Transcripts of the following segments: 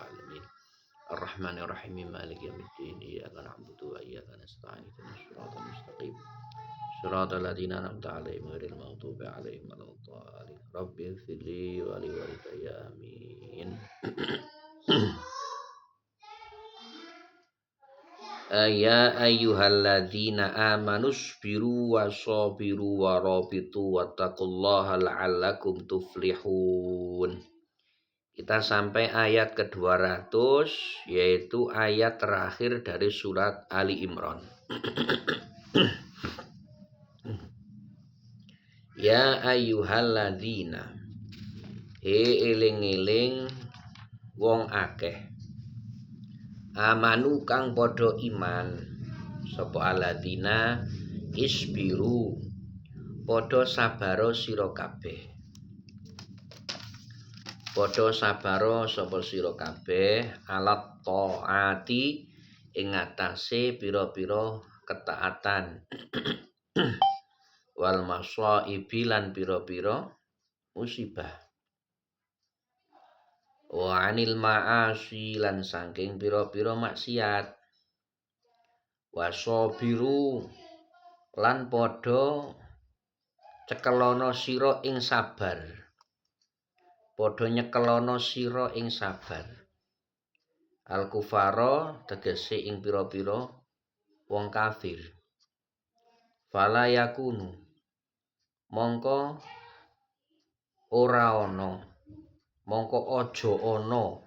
alamin. Ar-Rahmanir Rahim Maliki yaumiddin. Iyyaka na'budu wa iyyaka nasta'in. Ihdinas siratal mustaqim. Shiratal ladzina an'amta 'alaihim ghairil maghdubi 'alaihim waladdallin. Rabbighfirli wa liwalidayya amin. Ya ayyuhalladzina amanu sabiru wasabiru warabitu wattaqullaha la'allakum tuflihun. Kita sampai ayat ke-200, yaitu ayat terakhir dari surat Ali Imran. Ya ayyuhalladzina, eling-eling wong akeh, amanu kang padha iman, sapa alladzina isbiru, padha sabaro sira kabeh. Padha sabaro sapa sira kabeh alat taati ing atase pira-pira ketaatan. Wal masaibi lan pira-pira musibah. Wa anil ma'asi lan saking pira-pira maksiat. Wasabiru lan padha cekelono sira ing sabar. Padha nyekelono sira ing sabar. Al kufara tegese ing pira-pira wong kafir. Fala yakunu mongko ora ana, mongko aja ana,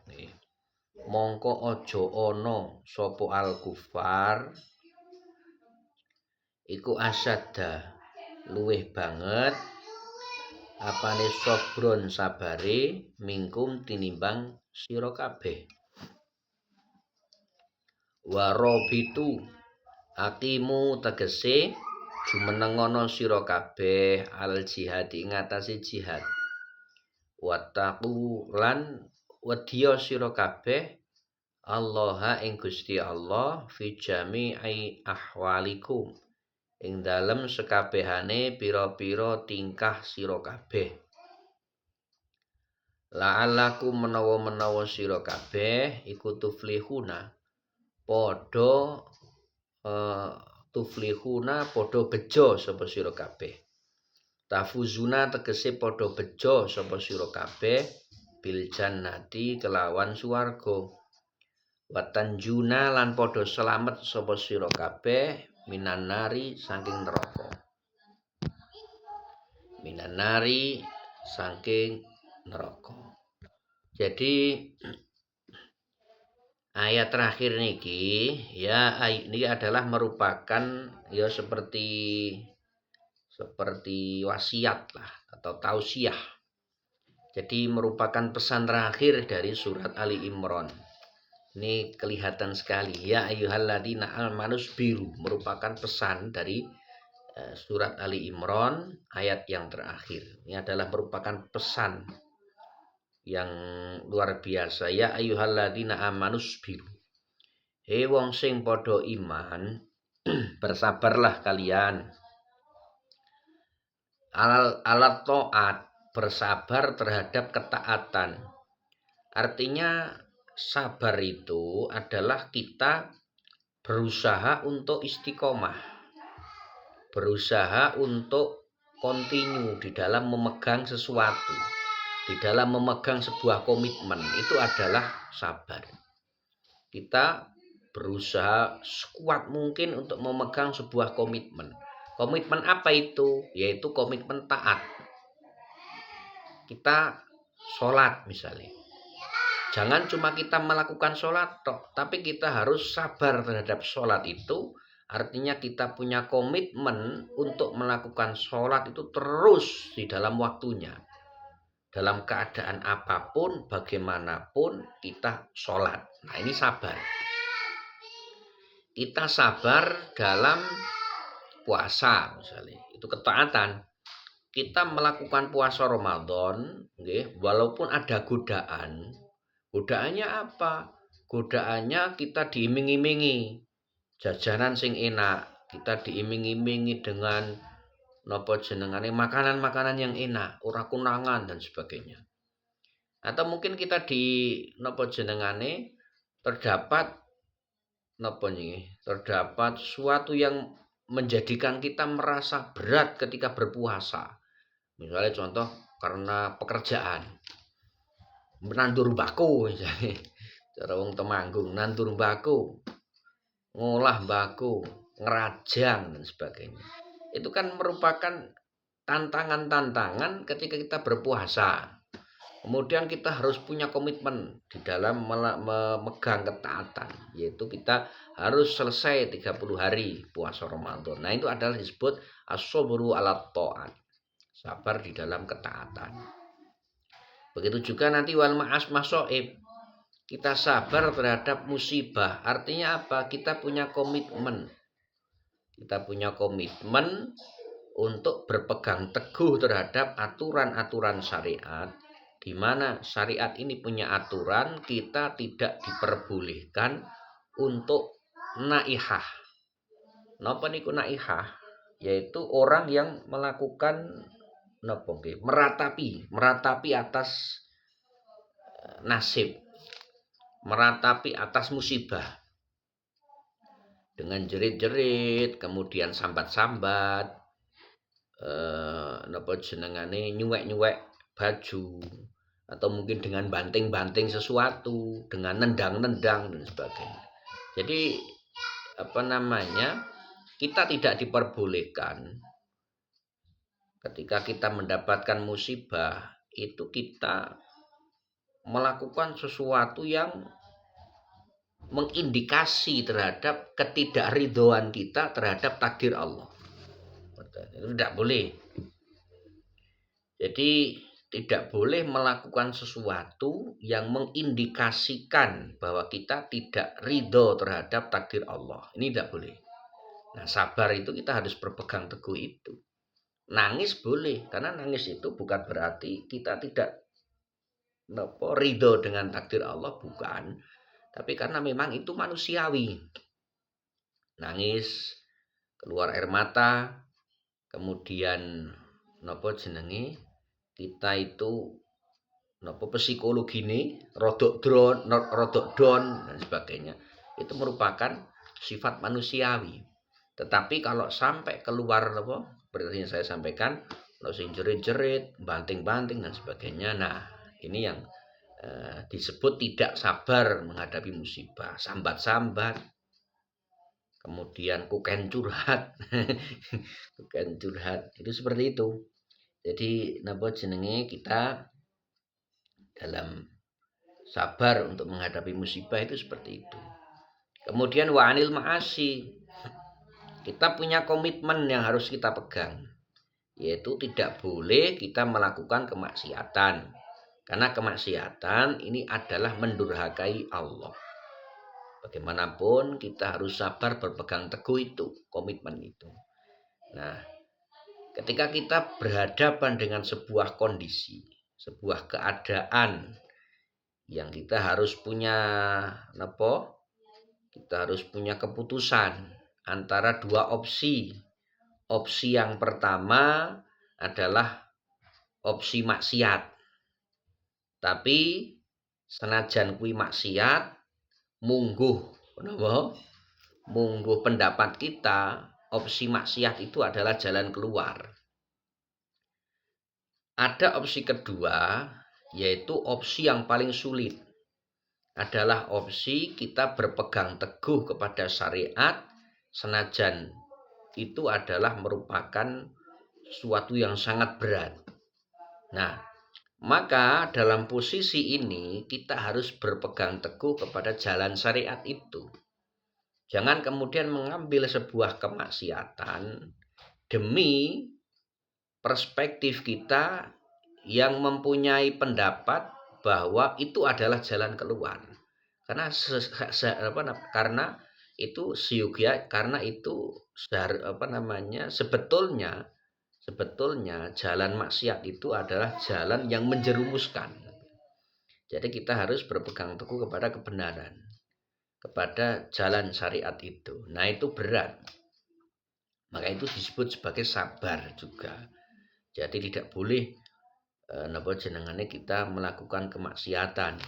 mongko aja ana sapa al kufar iku asadda luweh banget apane sobron sabare mingkum tinimbang sira kabeh. Warabitu aqimu tegese jumenengono sira kabeh al jihad ing atase jihad. Wattaqu lan wedya sira kabeh Allah ing Gusti Allah fi jami'i ahwalikum ing dalem sekabehane pira-pira tingkah sira kabeh. La'allakum menawa sira kabeh iku tuflihuna padha tuflihuna padha bejo sapa sira kabeh. Tafuzuna tegese padha bejo sapa sira kabeh bil jannati kelawan swarga. Watanjuna lan padha selamet sapa sira kabeh minan nari saking neraka. Minan nari saking neraka. Jadi ayat terakhir niki ya ini adalah merupakan ya seperti wasiat lah atau tausiah. Jadi merupakan pesan terakhir dari surat Ali Imran. Ini kelihatan sekali ya ayyuhalladzina amanu sabiru merupakan pesan dari surat Ali Imran ayat yang terakhir. Ini adalah merupakan pesan yang luar biasa ya ayyuhalladzina amanu sabiru. Hei wong sing padha iman, bersabarlah kalian. Alat taat, bersabar terhadap ketaatan. Artinya sabar itu adalah kita berusaha untuk istiqomah. Berusaha untuk continue di dalam memegang sesuatu. Di dalam memegang sebuah komitmen itu adalah sabar. Kita berusaha sekuat mungkin untuk memegang sebuah komitmen. Komitmen apa itu? Yaitu komitmen taat. Kita sholat misalnya. Jangan cuma kita melakukan sholat tapi kita harus sabar terhadap sholat itu. Artinya kita punya komitmen untuk melakukan sholat itu terus di dalam waktunya. Dalam keadaan apapun, bagaimanapun kita sholat. Nah ini sabar. Kita sabar dalam puasa misalnya, itu ketaatan. Kita melakukan puasa Ramadan, walaupun ada godaan. Godaannya apa? Godaannya kita diiming-imingi jajanan sing enak, kita diiming-imingi dengan napa jenengane makanan-makanan yang enak, ora kunangan dan sebagainya. Atau mungkin kita di napa jenengane terdapat napa nggih, terdapat sesuatu yang menjadikan kita merasa berat ketika berpuasa. Misalnya contoh karena pekerjaan, nandur mbako misalnya. Cara wong Temanggung, nandur mbako, ngolah mbako, ngerajang dan sebagainya. Itu kan merupakan tantangan-tantangan ketika kita berpuasa. Kemudian kita harus punya komitmen di dalam memegang ketaatan, yaitu kita harus selesai 30 hari puasa Ramadan. Nah, itu adalah disebut as-sabru 'ala ta'at. Sabar di dalam ketaatan. Begitu juga nanti wal ma'as masoib. Kita sabar terhadap musibah. Artinya apa? Kita punya komitmen. Kita punya komitmen untuk berpegang teguh terhadap aturan-aturan syariat, di mana syariat ini punya aturan kita tidak diperbolehkan untuk naihah. Napa niku naihah? Yaitu orang yang melakukan napa nggih, meratapi atas nasib, meratapi atas musibah dengan jerit-jerit, kemudian sambat-sambat, napa jenengane nyuwek-nyuwek baju, atau mungkin dengan banting-banting sesuatu, dengan nendang-nendang dan sebagainya. Jadi apa namanya? Kita tidak diperbolehkan ketika kita mendapatkan musibah itu kita melakukan sesuatu yang mengindikasi terhadap ketidakridhoan kita terhadap takdir Allah. Itu tidak boleh. Jadi tidak boleh melakukan sesuatu yang mengindikasikan bahwa kita tidak ridho terhadap takdir Allah. Ini tidak boleh. Nah, sabar itu kita harus berpegang teguh itu. Nangis boleh, karena nangis itu bukan berarti kita tidak ridho dengan takdir Allah, bukan. Tapi karena memang itu manusiawi. Nangis, keluar air mata, kemudian napa jenenge? Kita itu napa psikologine rodok down dan sebagainya. Itu merupakan sifat manusiawi. Tetapi kalau sampai keluar apa? Seperti yang saya sampaikan, kalau sing jerit-jerit, banting-banting dan sebagainya. Nah, ini yang disebut tidak sabar menghadapi musibah, sambat-sambat, kemudian kuken curhat, kuken curhat, itu seperti itu. Jadi napa jenenge, kita dalam sabar untuk menghadapi musibah itu seperti itu. Kemudian wa anil ma'asi, kita punya komitmen yang harus kita pegang, yaitu tidak boleh kita melakukan kemaksiatan. Karena kemaksiatan ini adalah mendurhakai Allah. Bagaimanapun kita harus sabar berpegang teguh itu, komitmen itu. Nah, ketika kita berhadapan dengan sebuah kondisi, sebuah keadaan yang kita harus punya napa? Kita harus punya keputusan antara dua opsi. Opsi yang pertama adalah opsi maksiat. Tapi senajan kuwi maksiat, mungguh napa? Mungguh pendapat kita, opsi maksiat itu adalah jalan keluar. Ada opsi kedua, yaitu opsi yang paling sulit. Adalah opsi kita berpegang teguh kepada syariat, senajan itu adalah merupakan sesuatu yang sangat berat. Nah, maka dalam posisi ini kita harus berpegang teguh kepada jalan syariat itu. Jangan kemudian mengambil sebuah kemaksiatan demi perspektif kita yang mempunyai pendapat bahwa itu adalah jalan keluar. Karena itu siyugya, karena itu sebetulnya jalan maksiat itu adalah jalan yang menjerumuskan. Jadi kita harus berpegang teguh kepada kebenaran, kepada jalan syariat itu. Nah, itu berat. Maka itu disebut sebagai sabar juga. Jadi tidak boleh napa jenengane kita melakukan kemaksiatan.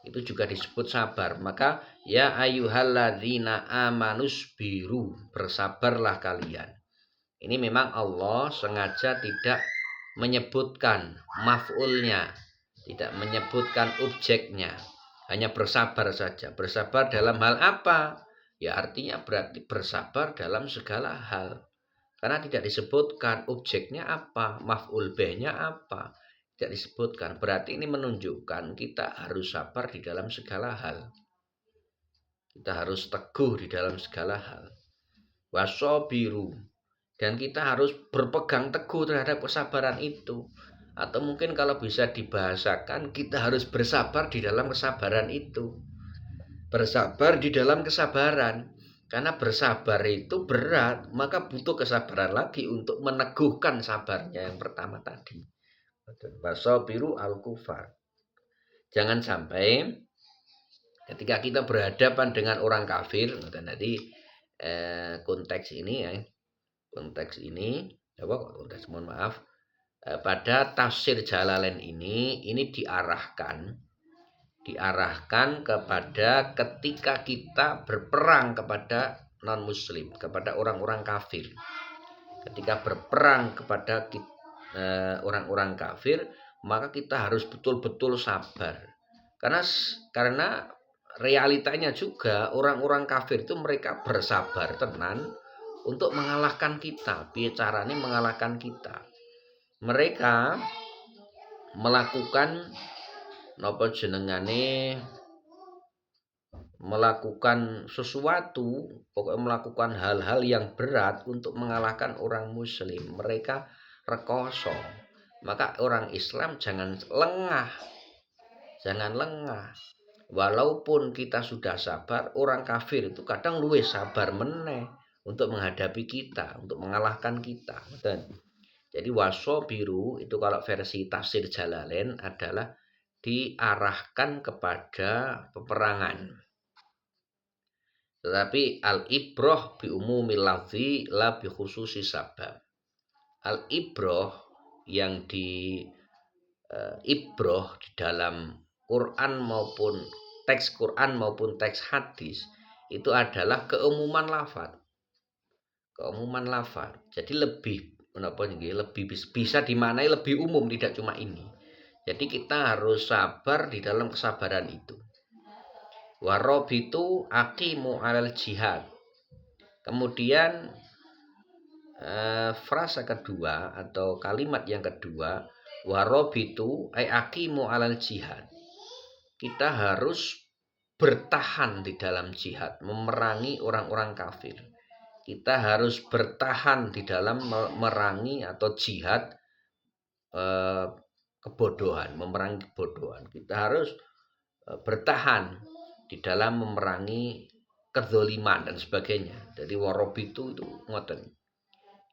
Itu juga disebut sabar. Maka ya ayyuhalladzina amanus biru, bersabarlah kalian. Ini memang Allah sengaja tidak menyebutkan maf'ulnya, tidak menyebutkan objeknya, hanya bersabar saja. Bersabar dalam hal apa? Ya artinya berarti bersabar dalam segala hal. Karena tidak disebutkan objeknya apa, maf'ul bihnya apa, tidak disebutkan. Berarti ini menunjukkan kita harus sabar di dalam segala hal. Kita harus teguh di dalam segala hal. Wasobiru, dan kita harus berpegang teguh terhadap kesabaran itu. Atau mungkin kalau bisa dibahasakan, kita harus bersabar di dalam kesabaran itu. Bersabar di dalam kesabaran. Karena bersabar itu berat, maka butuh kesabaran lagi untuk meneguhkan sabarnya yang pertama tadi. Wasobiru al-kufar. Jangan sampai ketika kita berhadapan dengan orang kafir, tadi konteks ini ya, mohon maaf, pada tafsir Jalalain ini diarahkan kepada ketika kita berperang kepada non muslim, kepada orang-orang kafir. Ketika berperang kepada orang-orang kafir, maka kita harus betul-betul sabar. Karena realitanya juga orang-orang kafir itu mereka bersabar tenan untuk mengalahkan kita. Bicaranya mengalahkan kita. Mereka melakukan melakukan sesuatu, pokoknya melakukan hal-hal yang berat untuk mengalahkan orang muslim. Mereka rekoso. Maka orang Islam jangan lengah. Walaupun kita sudah sabar, orang kafir itu kadang luwih sabar meneh untuk menghadapi kita, untuk mengalahkan kita. Jadi wasobiru itu kalau versi tafsir Jalalain adalah diarahkan kepada peperangan. Tetapi al-ibroh bi umumil lafzi la bi khususi sabab. Al-ibroh yang di ibroh di dalam Quran maupun teks Quran maupun teks hadis itu adalah keumuman lafaz. Jadi lebih bisa dimaknai lebih umum, tidak cuma ini. Jadi kita harus sabar di dalam kesabaran itu. Warobitu aqimu alal jihad. Kemudian frasa kedua atau kalimat yang kedua, warobitu ay aqimu alal jihad. Kita harus bertahan di dalam jihad, memerangi orang-orang kafir. Kita harus bertahan di dalam memerangi atau jihad kebodohan, memerangi kebodohan. Kita harus bertahan di dalam memerangi kezaliman dan sebagainya. Jadi warobitu itu ngoten.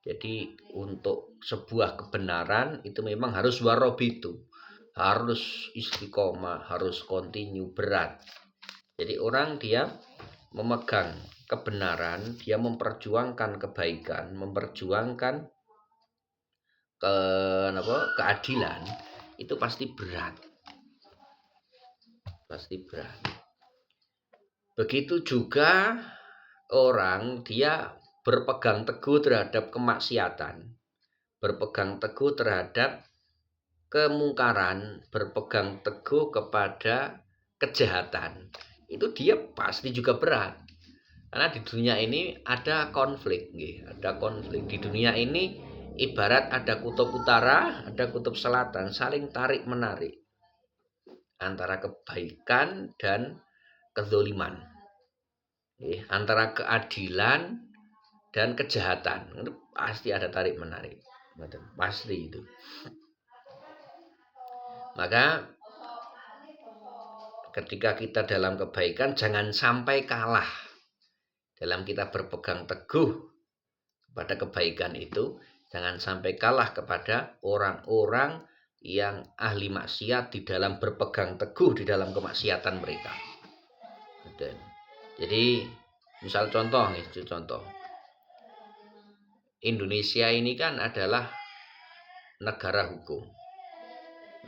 Jadi untuk sebuah kebenaran itu memang harus warobitu, harus istiqomah, harus kontinu, berat. Jadi orang dia memegang kebenaran, dia memperjuangkan kebaikan, memperjuangkan keadilan, itu pasti berat. Begitu juga orang dia berpegang teguh terhadap kemaksiatan, berpegang teguh terhadap kemungkaran, berpegang teguh kepada kejahatan, itu dia pasti juga berat. Karena di dunia ini ada konflik. Di dunia ini ibarat ada kutub utara, ada kutub selatan, saling tarik menarik antara kebaikan dan kezaliman, antara keadilan dan kejahatan. Itu pasti ada tarik menarik, pasti itu. Maka ketika kita dalam kebaikan, jangan sampai kalah dalam kita berpegang teguh kepada kebaikan itu. Jangan sampai kalah kepada orang-orang yang ahli maksiat di dalam berpegang teguh di dalam kemaksiatan mereka. Jadi misal contoh Indonesia ini kan adalah negara hukum.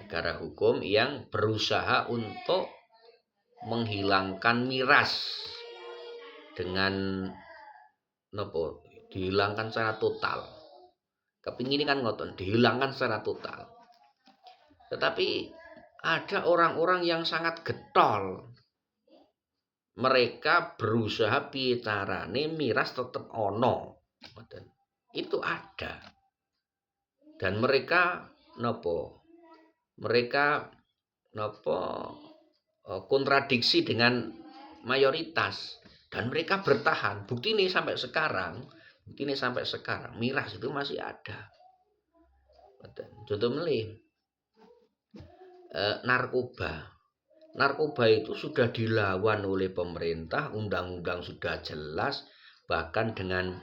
Negara hukum yang berusaha untuk menghilangkan miras dengan nopo dihilangkan secara total. Kepingin kan ngoten dihilangkan secara total. Tetapi ada orang-orang yang sangat getol. Mereka berusaha piye carane miras tetep ono. Itu ada. Dan mereka nopo? Mereka nopo kontradiksi dengan mayoritas dan mereka bertahan. Bukti ini sampai sekarang miras itu masih ada. Contoh melih narkoba. Narkoba itu sudah dilawan oleh pemerintah, undang-undang sudah jelas, bahkan dengan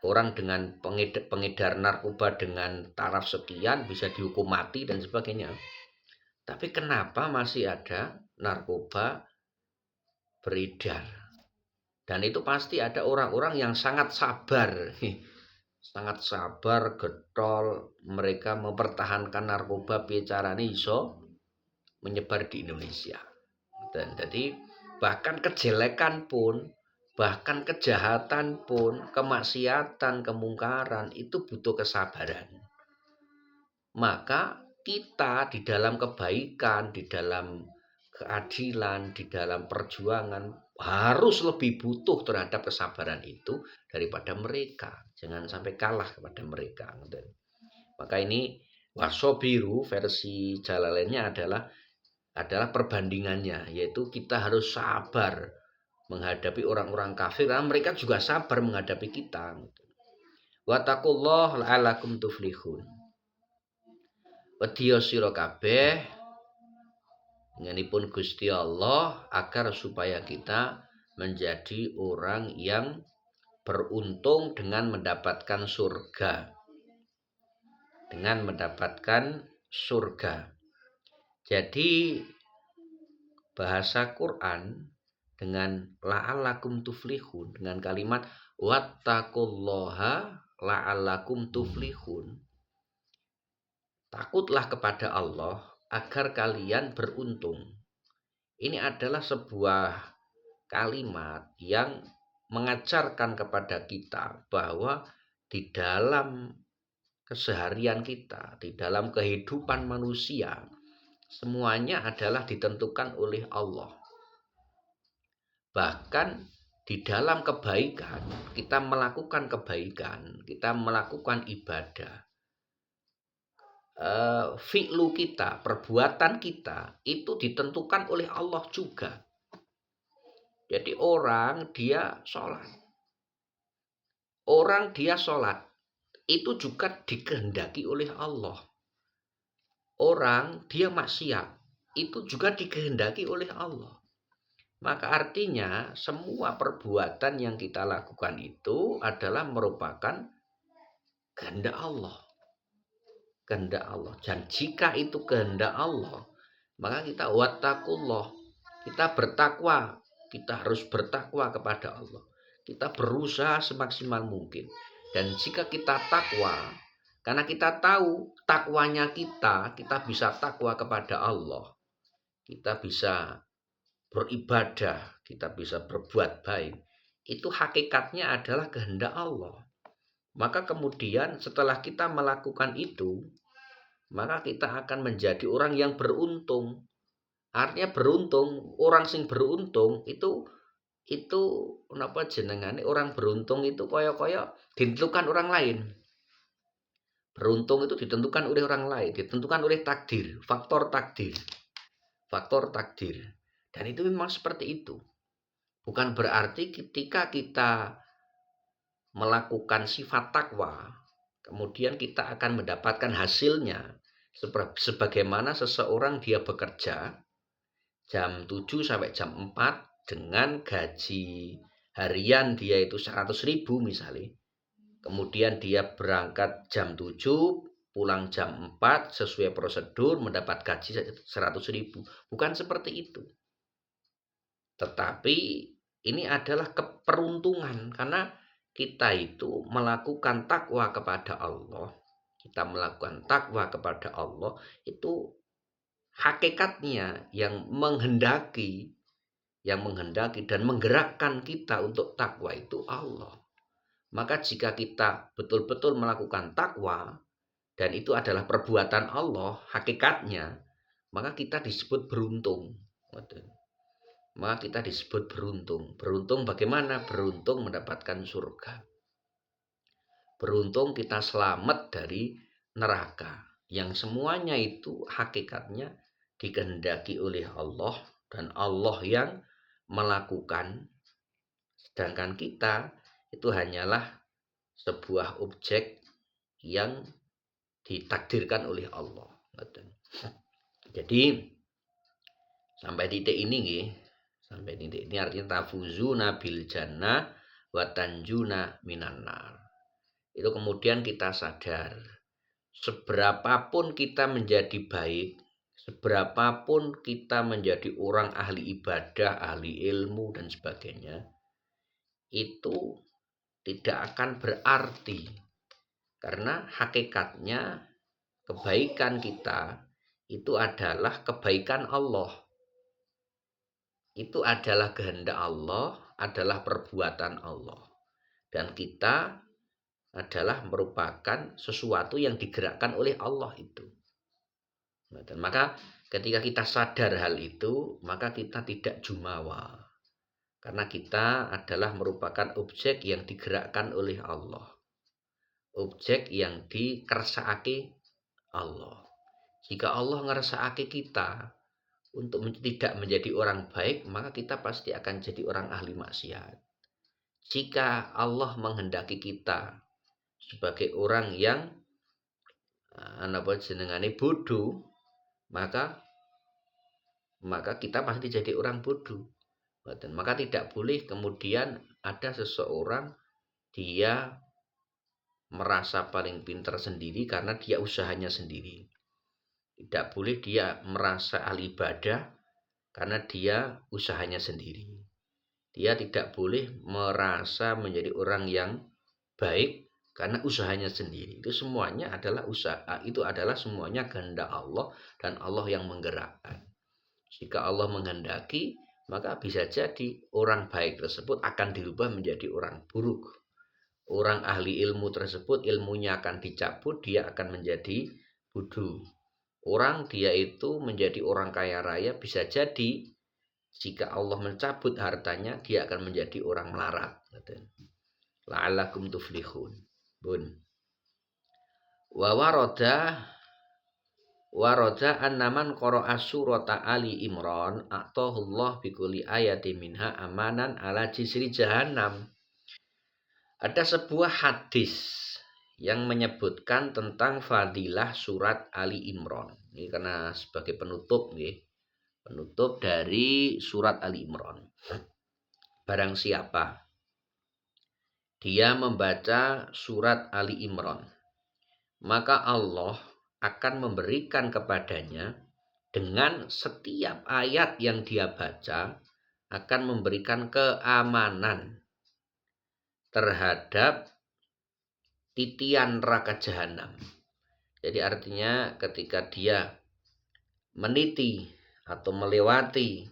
orang dengan pengedar narkoba dengan taraf sekian bisa dihukum mati dan sebagainya. Tapi kenapa masih ada narkoba beredar? Dan itu pasti ada orang-orang yang sangat sabar, getol, mereka mempertahankan narkoba bicaranya iso menyebar di Indonesia. Dan jadi bahkan kejelekan pun, bahkan kejahatan pun, kemaksiatan, kemungkaran itu butuh kesabaran. Maka kita di dalam kebaikan, di dalam keadilan, di dalam perjuangan harus lebih butuh terhadap kesabaran itu daripada mereka. Jangan sampai kalah kepada mereka. Maka ini wasobiru versi Jalalainnya adalah perbandingannya, yaitu kita harus sabar menghadapi orang-orang kafir karena mereka juga sabar menghadapi kita. Wattaqullah la'allakum tuflihun. Wedya sira kabeh ngenipun Gusti Allah agar supaya kita menjadi orang yang beruntung dengan mendapatkan surga. Jadi bahasa Quran dengan la'allakum tuflihun, dengan kalimat wattaqullaha la'allakum tuflihun, takutlah kepada Allah agar kalian beruntung. Ini adalah sebuah kalimat yang mengajarkan kepada kita bahwa di dalam keseharian kita, di dalam kehidupan manusia, semuanya adalah ditentukan oleh Allah. Bahkan di dalam kebaikan, kita melakukan kebaikan, kita melakukan ibadah, fi'lu kita, perbuatan kita itu ditentukan oleh Allah juga. Jadi orang dia sholat itu juga dikehendaki oleh Allah. Orang dia maksiat itu juga dikehendaki oleh Allah. Maka artinya semua perbuatan yang kita lakukan itu adalah merupakan kehendak Allah. Dan jika itu kehendak Allah, maka kita wattaqullah, kita bertakwa, kita harus bertakwa kepada Allah. Kita berusaha semaksimal mungkin. Dan jika kita takwa, karena kita tahu takwanya kita bisa takwa kepada Allah. Kita bisa beribadah, kita bisa berbuat baik. Itu hakikatnya adalah kehendak Allah. Maka kemudian setelah kita melakukan itu, maka kita akan menjadi orang yang beruntung. Artinya beruntung, orang sing beruntung itu napa jenengane, orang beruntung itu kaya ditentukan orang lain. Beruntung itu ditentukan oleh orang lain, ditentukan oleh takdir, faktor takdir. Dan itu memang seperti itu. Bukan berarti ketika kita melakukan sifat takwa, kemudian kita akan mendapatkan hasilnya sebagaimana seseorang dia bekerja jam 7 sampai jam 4 dengan gaji harian dia itu 100.000 misalnya. Kemudian dia berangkat jam 7, pulang jam 4 sesuai prosedur mendapat gaji 100.000. Bukan seperti itu. Tetapi ini adalah keperuntungan karena kita itu melakukan takwa kepada Allah. Kita melakukan takwa kepada Allah itu hakikatnya yang menghendaki dan menggerakkan kita untuk takwa itu Allah. Maka jika kita betul-betul melakukan takwa dan itu adalah perbuatan Allah hakikatnya, maka kita disebut beruntung. Maka kita disebut beruntung. Beruntung bagaimana? Beruntung mendapatkan surga. Beruntung kita selamat dari neraka. Yang semuanya itu hakikatnya dikehendaki oleh Allah dan Allah yang melakukan. Sedangkan kita itu hanyalah sebuah objek yang ditakdirkan oleh Allah. Jadi sampai titik ini artinya tafuzuna bil jannah wa tanjuna minan nar. Itu kemudian kita sadar seberapapun kita menjadi baik, seberapapun kita menjadi orang ahli ibadah, ahli ilmu dan sebagainya, itu tidak akan berarti, karena hakikatnya kebaikan kita itu adalah kebaikan Allah. Itu adalah kehendak Allah, adalah perbuatan Allah. Dan kita adalah merupakan sesuatu yang digerakkan oleh Allah itu. Dan maka ketika kita sadar hal itu, maka kita tidak jumawa. Karena kita adalah merupakan objek yang digerakkan oleh Allah. Objek yang dikersakake Allah. Jika Allah ngersakake kita untuk tidak menjadi orang baik, maka kita pasti akan jadi orang ahli maksiat. Jika Allah menghendaki kita sebagai orang yang jenengane bodoh, maka kita pasti jadi orang bodoh. Maka tidak boleh kemudian ada seseorang dia merasa paling pintar sendiri karena dia usahanya sendiri. Tidak boleh dia merasa ahli ibadah karena dia usahanya sendiri. Dia tidak boleh merasa menjadi orang yang baik karena usahanya sendiri. Itu semuanya adalah usaha, itu adalah semuanya kehendak Allah dan Allah yang menggerakkan. Jika Allah menghendaki, maka bisa jadi orang baik tersebut akan dirubah menjadi orang buruk. Orang ahli ilmu tersebut ilmunya akan dicabut, dia akan menjadi bodoh. Orang dia itu menjadi orang kaya raya, bisa jadi jika Allah mencabut hartanya, dia akan menjadi orang melarat. La'allakum tuflihun. Bun. Wa waroda annaman qara'a surata Ali Imran atahullah bikulli ayati minha amanan ala jisri jahannam. Ada sebuah hadis yang menyebutkan tentang fadilah surat Ali Imran. Ini karena sebagai penutup penutup dari surat Ali Imran. Barang siapa dia membaca surat Ali Imran, maka Allah akan memberikan kepadanya dengan setiap ayat yang dia baca akan memberikan keamanan terhadap titian neraka jahanam. Jadi artinya ketika dia meniti atau melewati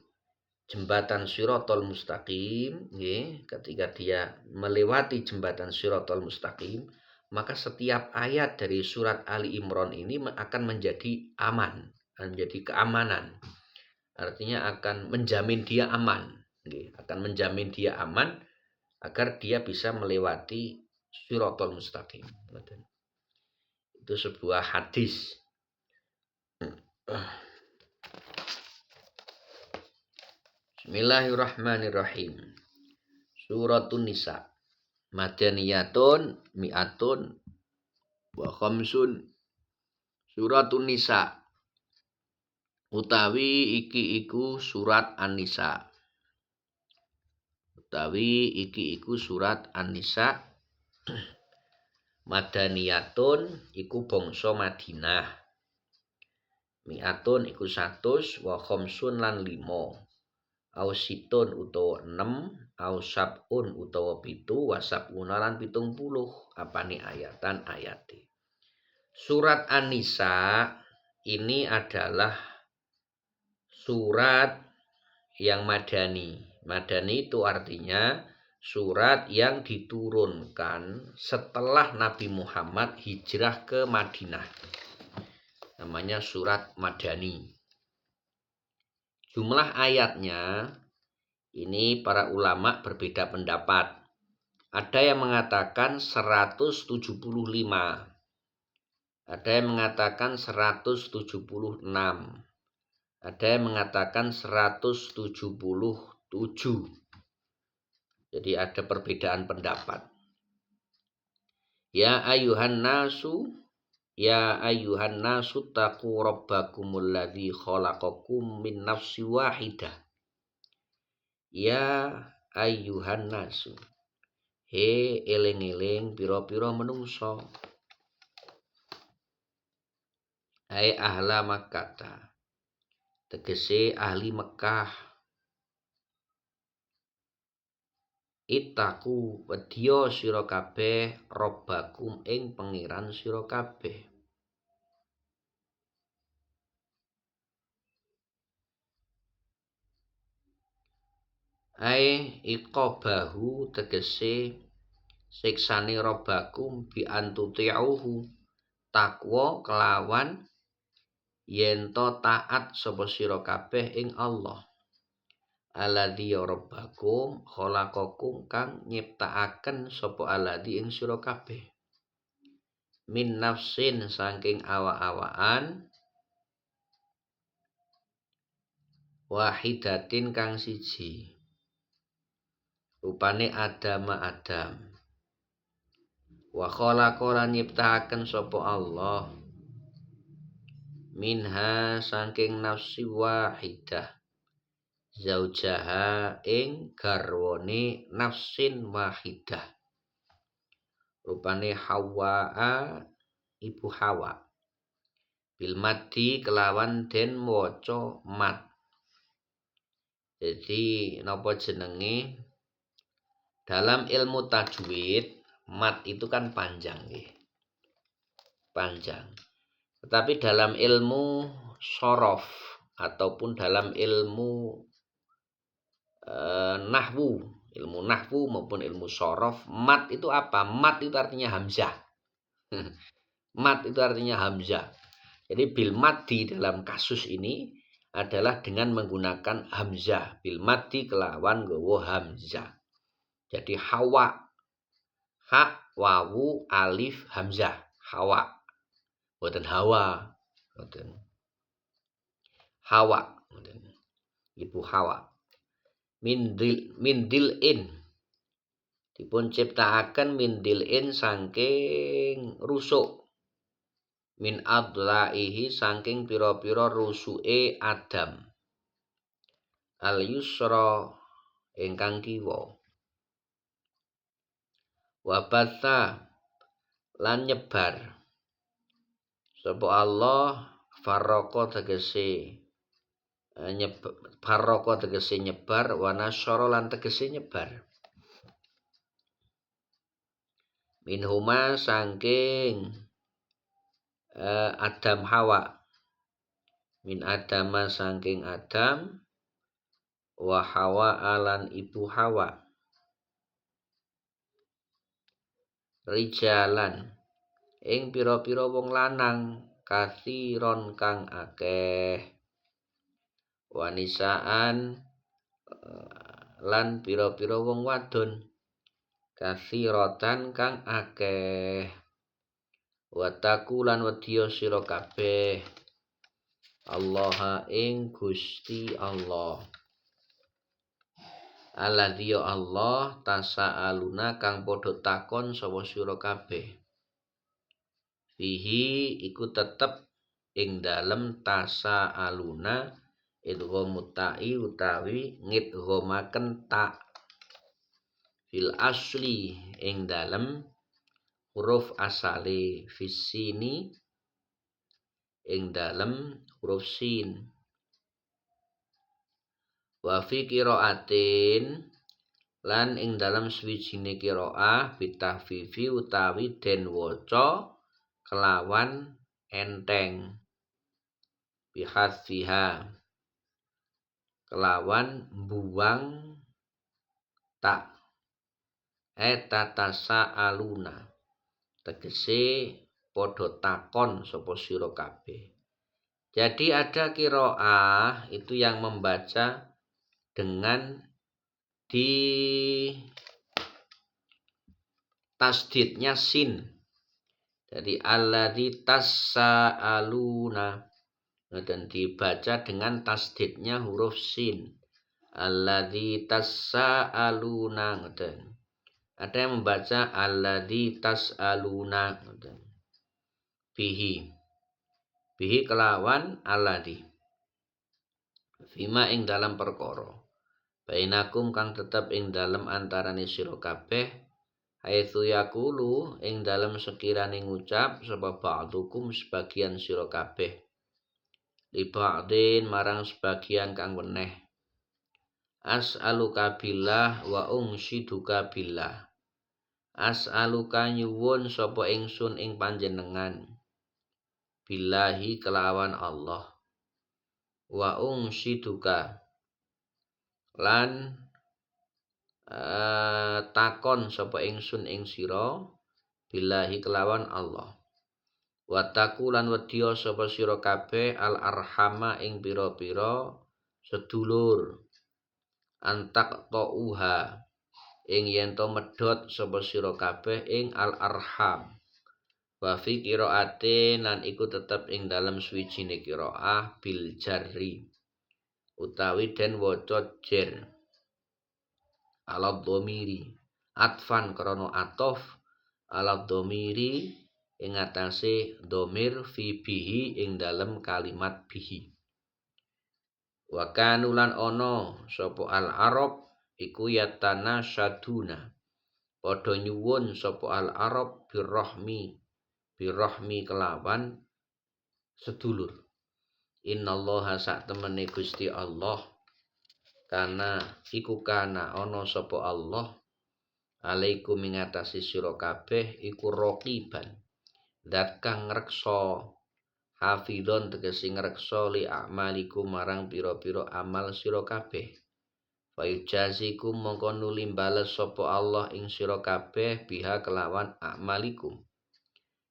jembatan Shiratal Mustaqim, ketika dia melewati jembatan Shiratal Mustaqim, maka setiap ayat dari surat Ali Imran ini akan menjadi aman, menjadi keamanan. Artinya akan menjamin dia aman, akan menjamin dia aman agar dia bisa melewati Shiratal Mustaqim. Itu sebuah hadis. Bismillahirrahmanirrahim. Suratun Nisa. Madaniyatun mi'atun wa khamsun. Suratun Nisa. Utawi iki iku surat An-Nisa. Surat An-Nisa. Madaniyatun iku bangsa Madinah. Mi'atun iku 100 wa khamsun lan 5. Au situn utawa 6, au sabun utawa 7, wa sabuna lan 70. Apane ayatan ayate. Surat An-Nisa ini adalah surat yang madani. Madani itu artinya surat yang diturunkan setelah Nabi Muhammad hijrah ke Madinah. Namanya surat madani. Jumlah ayatnya ini para ulama berbeda pendapat. Ada yang mengatakan 175. Ada yang mengatakan 176. Ada yang mengatakan 177. Jadi ada perbedaan pendapat. Ya ayuhan nasu taqu rabbakumul ladzi khalaqakum min nafsin wahidah. Ya ayuhan nasu. He eling-eling pira-pira menungso. Hai ahla Makkah. Tegese ahli Mekah. Itaku wedya sira kabeh robbakum ing pangeran sira kabeh. Ai iqabahu tegese siksane robbakum bi antuti'uhu takwa kelawan yen to taat sapa sira kabeh ing Allah. Alladzi rabbakum khalaqakum kang nyiptakaken sapa alladzi ing sira kabeh. Min nafsin saking awa-awaan wahidatin kang siji. Rupane Adam. Wa khalaqa lan nyiptakaken sapa Allah minha saking nafsi wahidah. Zaujaha ing garwane nafsin wahidah. Rupane Hawa ibu Hawa. Bil mati kelawan den waca mat. Jadi napa jenenge? Dalam ilmu tajwid mat itu kan panjang nggih. Panjang. Tetapi dalam ilmu shorof ataupun dalam ilmu ilmu nahwu maupun ilmu shorof, mat itu apa? Mat itu artinya hamzah. Mat itu artinya hamzah. Jadi bil mati dalam kasus ini adalah dengan menggunakan hamzah. Bil mati kelawan gowo hamzah. Jadi hawa, ha, wawu, alif, hamzah. Hawa. Boten hawa. Boten. Hawa. Boten. Ibu Hawa. Mindilin dipun ciptakaken mindilin saking rusuk. Min adlaihi saking pira-pira rusuke Adam. Al yusra ingkang kiwa. Wabatha lan nyebar sapa Allah farraqa tegese nyebar wa nasyara lan tegese nyebar minhuma saking Adam Hawa min Adama saking Adam wa Hawa alan ibu Hawa rijalan ing pira-pira wong lanang kathiron kang akeh wanisaan lan pira-pira wong wadon kathiratan kang akeh wataku lan wedya sira kabeh Allah ing Gusti Allah alladzi Allah tasaaluna kang padha takon sapa sira kabeh fihi iku tetep ing dalem tasaaluna idghamut ta'i utawi ngidghamaken ta fil asli ing dalem huruf asale fisini ing dalem huruf sin wa fi qiraatin lan ing dalem swijine qiraah bitahfifi utawi den waca kelawan enteng bihadfiha kelawan buang tak tatasa aluna tegese podo takon sapa sira kabeh. Jadi ada qiraah itu yang membaca dengan di tasdidnya sin. Jadi alladzi tasaaluna dan dibaca dengan tasdidnya huruf sin. Alladzi tasaaluna ngoten. Ada yang membaca alladzi tasaluna ngoten. Bihi kelawan alladzi. Fima ing dalam perkara. Bainakum kang tetep ing dalam antarane sira kabeh haitsu yaqulu ing dalam sekirane ngucap sapa ba'dukum sebagian sira kabeh li ba'din marang sebagian kang weneh as'aluka billah wa unsyiduka billah as'aluka nyuwun sapa ingsun ing panjenengan billahi kelawan Allah wa unsyiduka lan takon sapa ingsun ing sira billahi kelawan Allah wa taqulan wedya sapa sira kabeh al arhama ing pira-pira sedulur antak tauha ing yen to medhot sapa sira kabeh ing al arham wa fi qiraatin lan iku tetep ing dalem swijine qiraah bil jarri utawi den waca jer ala dhamiri atfan krana atof ala dhamiri ing atase dhamir fi bihi ing dalem kalimat bihi wa kanulan ana sapa al arab iku yatana syaduna padha nyuwun sapa al arab birrahmi kelawan sedulur innallaha sak temene Gusti Allah kana iku kana ana sapa Allah alaikum ing atase sira kabeh iku raqiban zat kang ngreksa hafidhon tegese ngreksa li a'malikum marang pira-pira amal sira kabeh fayujazikum mongko nuli bales sapa Allah ing sira kabeh biha kelawan a'malikum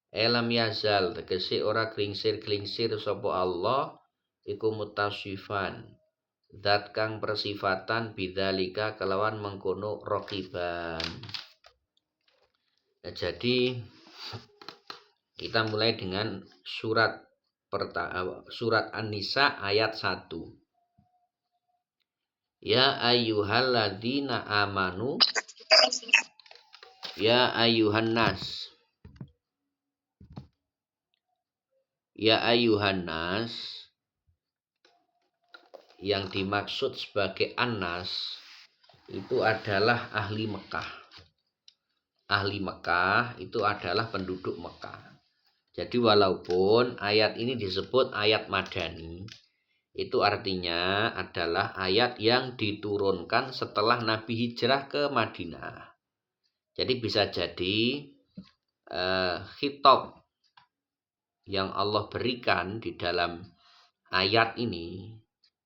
elam yazal tegese ora klingsir-klingsir sapa Allah iku mutasifan zat kang persifatan bidzalika kelawan mengkono raqiban. Nah, jadi kita mulai dengan surat An-Nisa ayat 1. Ya ayyuhalladzina amanu ya ayyuhan nas. Ya ayyuhan nas, yang dimaksud sebagai An-Nas itu adalah ahli Mekah. Ahli Mekah itu adalah penduduk Mekah. Jadi walaupun ayat ini disebut ayat Madani, itu artinya adalah ayat yang diturunkan setelah Nabi hijrah ke Madinah. Jadi bisa jadi khitab yang Allah berikan di dalam ayat ini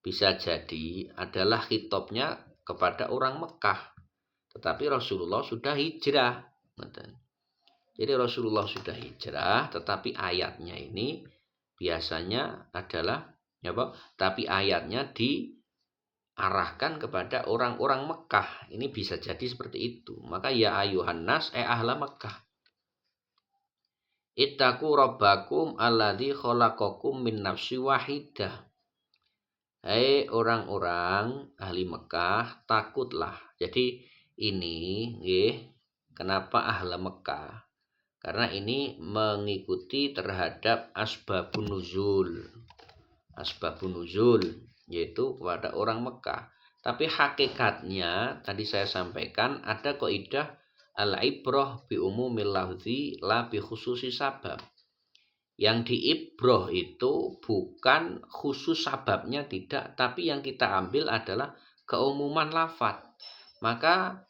bisa jadi adalah khitabnya kepada orang Mekah. Tetapi Rasulullah sudah hijrah. Jadi Rasulullah sudah hijrah, tetapi ayatnya ini biasanya adalah tapi ayatnya diarahkan kepada orang-orang Mekah. Ini bisa jadi seperti itu. Maka ya ayuhan nas ahla Mekah. Ittaqu rabbakum alladzi khalaqakum min nafsi wahidah. Hai orang-orang ahli Mekah, takutlah. Jadi ini kenapa ahli Mekah? Karena ini mengikuti terhadap asbabun nuzul. Asbabun nuzul yaitu kepada orang Mekah. Tapi hakikatnya tadi saya sampaikan ada kaidah al-ibrah bi umumil lafzi la bi khususi sabab. Yang diibroh itu bukan khusus sababnya tidak, tapi yang kita ambil adalah keumuman lafaz. Maka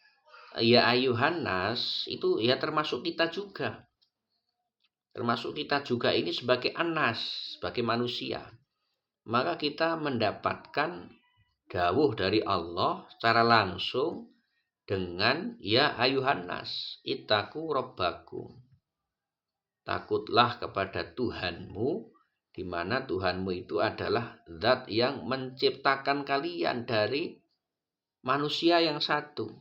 ya ayuhan nas itu ya termasuk kita juga. Termasuk kita juga ini sebagai anas, sebagai manusia. Maka kita mendapatkan dawuh dari Allah secara langsung dengan ya ayuhan nas ittaqu rabbakum. Takutlah kepada Tuhanmu, di mana Tuhanmu itu adalah zat yang menciptakan kalian dari manusia yang satu.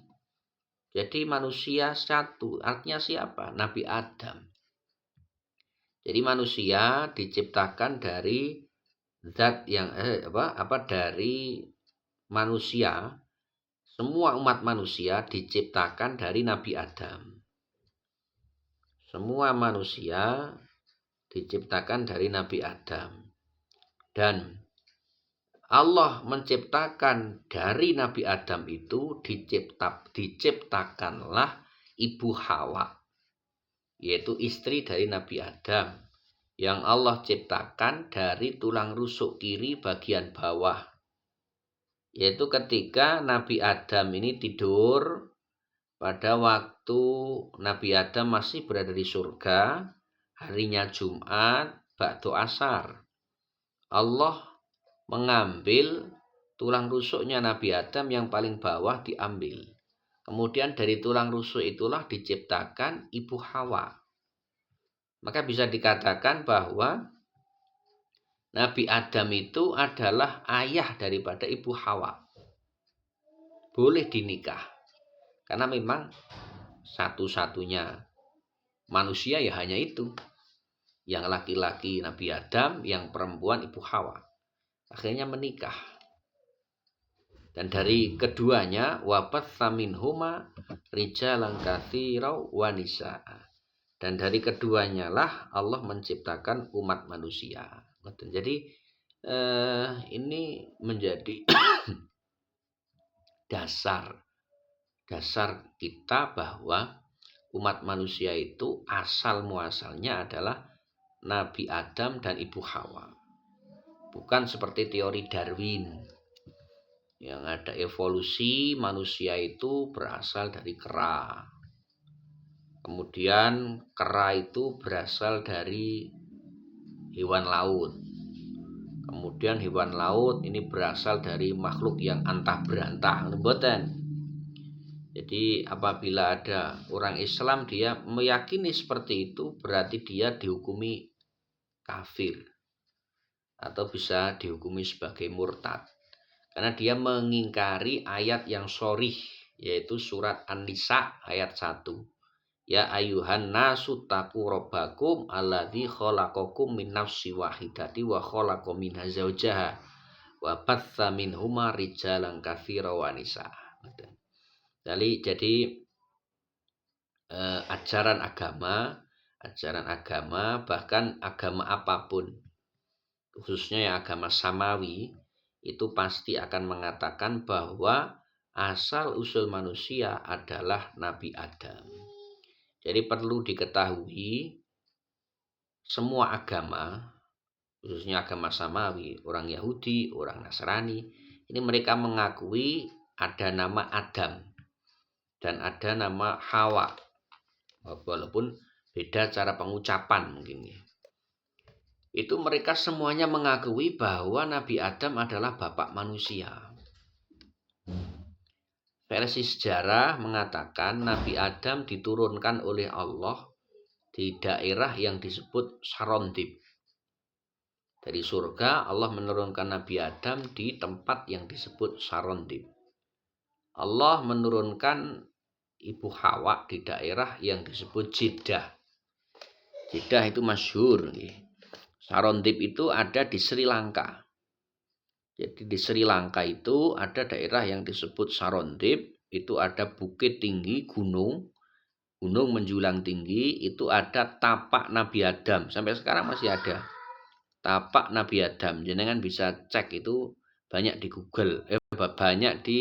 Jadi manusia satu, artinya siapa? Nabi Adam. Jadi manusia diciptakan dari zat yang dari manusia. Semua umat manusia diciptakan dari Nabi Adam. Semua manusia diciptakan dari Nabi Adam. Dan Allah menciptakan dari Nabi Adam itu diciptakanlah Ibu Hawa, yaitu istri dari Nabi Adam, yang Allah ciptakan dari tulang rusuk kiri bagian bawah. Yaitu ketika Nabi Adam ini tidur pada waktu Nabi Adam masih berada di surga, harinya Jumat, ba'du asar. Allah mengambil tulang rusuknya Nabi Adam yang paling bawah diambil. Kemudian dari tulang rusuk itulah diciptakan Ibu Hawa. Maka bisa dikatakan bahwa Nabi Adam itu adalah ayah daripada Ibu Hawa. Boleh dinikah. Karena memang satu-satunya manusia ya hanya itu. Yang laki-laki Nabi Adam, yang perempuan Ibu Hawa. Akhirnya menikah. Dan dari keduanya wabatha minhuma rijalan katsira wa nisaa. Dan dari keduanya lah Allah menciptakan umat manusia. Jadi ini menjadi dasar kita bahwa umat manusia itu asal muasalnya adalah Nabi Adam dan Ibu Hawa. Bukan seperti teori Darwin yang ada evolusi manusia itu berasal dari kera. Kemudian kera itu berasal dari hewan laut. Kemudian hewan laut ini berasal dari makhluk yang antah berantah. Mboten. Jadi apabila ada orang Islam dia meyakini seperti itu, berarti dia dihukumi kafir atau bisa dihukumi sebagai murtad. Karena dia mengingkari ayat yang sharih, yaitu surat An-Nisa ayat 1. Ya ayuhan nasu taqu rabbakum alladzi khalaqakum min nafsin wahidatin wa khalaqa minha zawjaha wa batsa minhuma rijalan katsiran wa nisaa. Jadi ajaran agama bahkan agama apapun, khususnya yang agama samawi, itu pasti akan mengatakan bahwa asal usul manusia adalah Nabi Adam. Jadi perlu diketahui semua agama, khususnya agama samawi, orang Yahudi, orang Nasrani, ini mereka mengakui ada nama Adam dan ada nama Hawa, walaupun beda cara pengucapan mungkin ya. Itu mereka semuanya mengakui bahwa Nabi Adam adalah bapak manusia. Versi sejarah mengatakan Nabi Adam diturunkan oleh Allah di daerah yang disebut Sarondib. Dari surga Allah menurunkan Nabi Adam di tempat yang disebut Sarondib. Allah menurunkan Ibu Hawa di daerah yang disebut Jeddah. Jeddah itu masyhur. Sarondib itu ada di Sri Lanka. Jadi di Sri Lanka itu ada daerah yang disebut Sarondib. Itu ada bukit tinggi, gunung menjulang tinggi. Itu ada tapak Nabi Adam. Sampai sekarang masih ada tapak Nabi Adam. Jenengan bisa cek itu banyak di Google. Banyak di